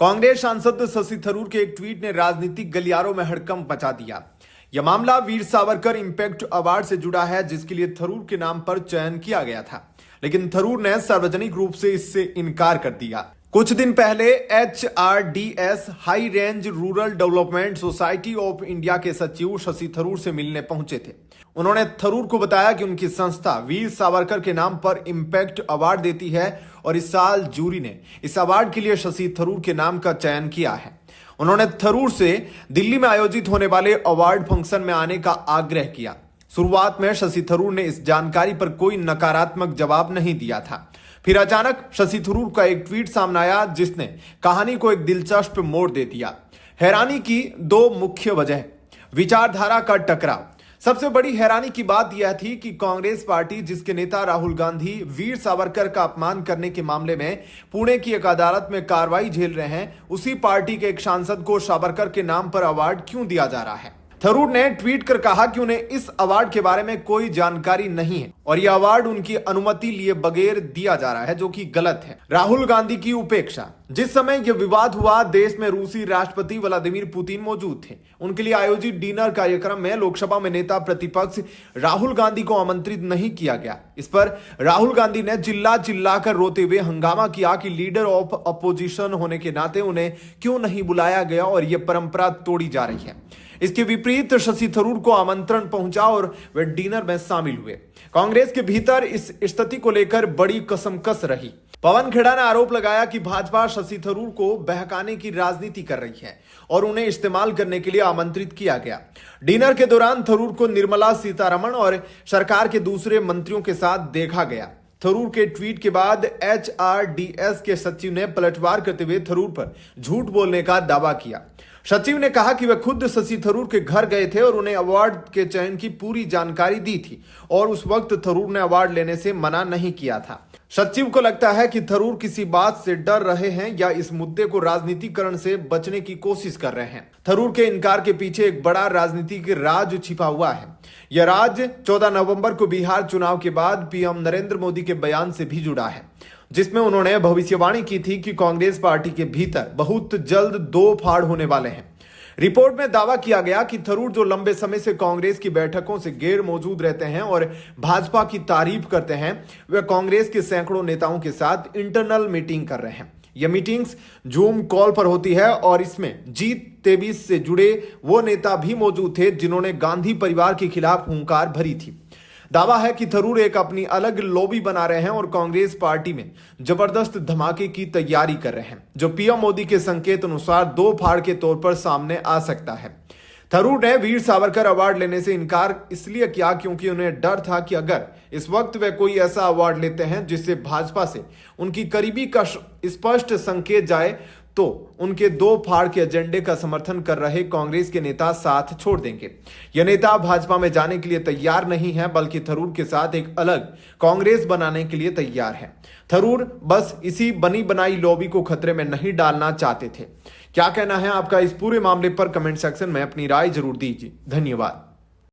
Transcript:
कांग्रेस सांसद शशि थरूर के एक ट्वीट ने राजनीतिक गलियारों में हड़कंप मचा दिया। यह मामला वीर सावरकर इंपैक्ट अवार्ड से जुड़ा है, जिसके लिए थरूर के नाम पर चयन किया गया था, लेकिन थरूर ने सार्वजनिक रूप से इससे इनकार कर दिया। कुछ दिन पहले HRDS high range rural development society of India के सचिव शशि थरूर से मिलने पहुंचे थे। उन्होंने थरूर को बताया कि उनकी संस्था वीर सावरकर के नाम पर इंपैक्ट अवार्ड देती है और इस साल जूरी ने इस अवार्ड के लिए शशि थरूर के नाम का चयन किया है। उन्होंने थरूर से दिल्ली में आयोजित होने वाले अवार्ड फंक्शन में आने का आग्रह किया। शुरुआत में शशि थरूर ने इस जानकारी पर कोई नकारात्मक जवाब नहीं दिया था। फिर अचानक शशि थरूर का एक ट्वीट सामने आया, जिसने कहानी को एक दिलचस्प मोड़ दे दिया। हैरानी की दो मुख्य वजह, विचारधारा का टकराव। सबसे बड़ी हैरानी की बात यह थी कि कांग्रेस पार्टी, जिसके नेता राहुल गांधी वीर सावरकर का अपमान करने के मामले में पुणे की एक अदालत में कार्रवाई झेल रहे हैं, उसी पार्टी के एक सांसद को सावरकर के नाम पर अवार्ड क्यों दिया जा रहा है। थरूर ने ट्वीट कर कहा कि उन्हें इस अवार्ड के बारे में कोई जानकारी नहीं है और यह अवार्ड उनकी अनुमति लिए बगैर दिया जा रहा है, जो कि गलत है। राहुल गांधी की उपेक्षा। जिस समय यह विवाद हुआ, देश में रूसी राष्ट्रपति व्लादिमीर पुतिन मौजूद थे। उनके लिए आयोजित डिनर कार्यक्रम में लोकसभा में नेता प्रतिपक्ष राहुल गांधी को आमंत्रित नहीं किया गया। इस पर राहुल गांधी ने चिल्ला चिल्लाकर रोते हुए हंगामा किया कि लीडर ऑफ अपोजिशन होने के नाते उन्हें क्यों नहीं बुलाया गया और यह परंपरा तोड़ी जा रही है। इसके विपरीत शशि थरूर को आमंत्रण पहुंचा और वे डिनर में शामिल हुए। कांग्रेस के भीतर इस स्थिति को लेकर बड़ी कसमकस रही। पवन खेड़ा ने आरोप लगाया कि भाजपा शशि थरूर को बहकाने की राजनीति कर रही है और उन्हें इस्तेमाल करने के लिए आमंत्रित किया गया। डिनर के दौरान थरूर को निर्मला सीतारमण और सरकार के दूसरे मंत्रियों के साथ देखा गया। थरूर के ट्वीट के बाद HRDS के सचिव ने पलटवार करते हुए थरूर पर झूठ बोलने का दावा किया। सचिव ने कहा कि वे खुद शशि थरूर के घर गए थे और उन्हें अवार्ड के चयन की पूरी जानकारी दी थी और उस वक्त थरूर ने अवार्ड लेने से मना नहीं किया था। सचिव को लगता है कि थरूर किसी बात से डर रहे हैं या इस मुद्दे को राजनीतिकरण से बचने की कोशिश कर रहे हैं। थरूर के इनकार के पीछे एक बड़ा राजनीतिक राज छिपा हुआ है। यह राज 14 नवंबर को बिहार चुनाव के बाद पीएम नरेंद्र मोदी के बयान से भी जुड़ा है, जिसमें उन्होंने भविष्यवाणी की थी कि कांग्रेस पार्टी के भीतर बहुत जल्द दो फाड़ होने वाले हैं। रिपोर्ट में दावा किया गया कि थरूर, जो लंबे समय से कांग्रेस की बैठकों से गैर मौजूद रहते हैं और भाजपा की तारीफ करते हैं, वे कांग्रेस के सैकड़ों नेताओं के साथ इंटरनल मीटिंग कर रहे हैं। यह मीटिंग्स जूम कॉल पर होती है और इसमें G23 से जुड़े वो नेता भी मौजूद थे जिन्होंने गांधी परिवार के खिलाफ हुंकार भरी थी। दावा है कि थरूर एक अपनी अलग लॉबी बना रहे हैं और कांग्रेस पार्टी में जबरदस्त धमाके की तैयारी कर रहे हैं, जो पीएम मोदी के संकेत अनुसार दो फाड़ के तौर पर सामने आ सकता है। थरूर ने वीर सावरकर अवार्ड लेने से इनकार इसलिए किया क्योंकि उन्हें डर था कि अगर इस वक्त वे कोई ऐसा अवार्ड लेते हैं जिससे भाजपा से उनकी करीबी का स्पष्ट संकेत जाए, तो उनके दो फाड़ के एजेंडे का समर्थन कर रहे कांग्रेस के नेता साथ छोड़ देंगे। यह नेता भाजपा में जाने के लिए तैयार नहीं है, बल्कि थरूर के साथ एक अलग कांग्रेस बनाने के लिए तैयार है। थरूर बस इसी बनी बनाई लॉबी को खतरे में नहीं डालना चाहते थे। क्या कहना है आपका इस पूरे मामले पर? कमेंट सेक्शन में अपनी राय जरूर दीजिए। धन्यवाद।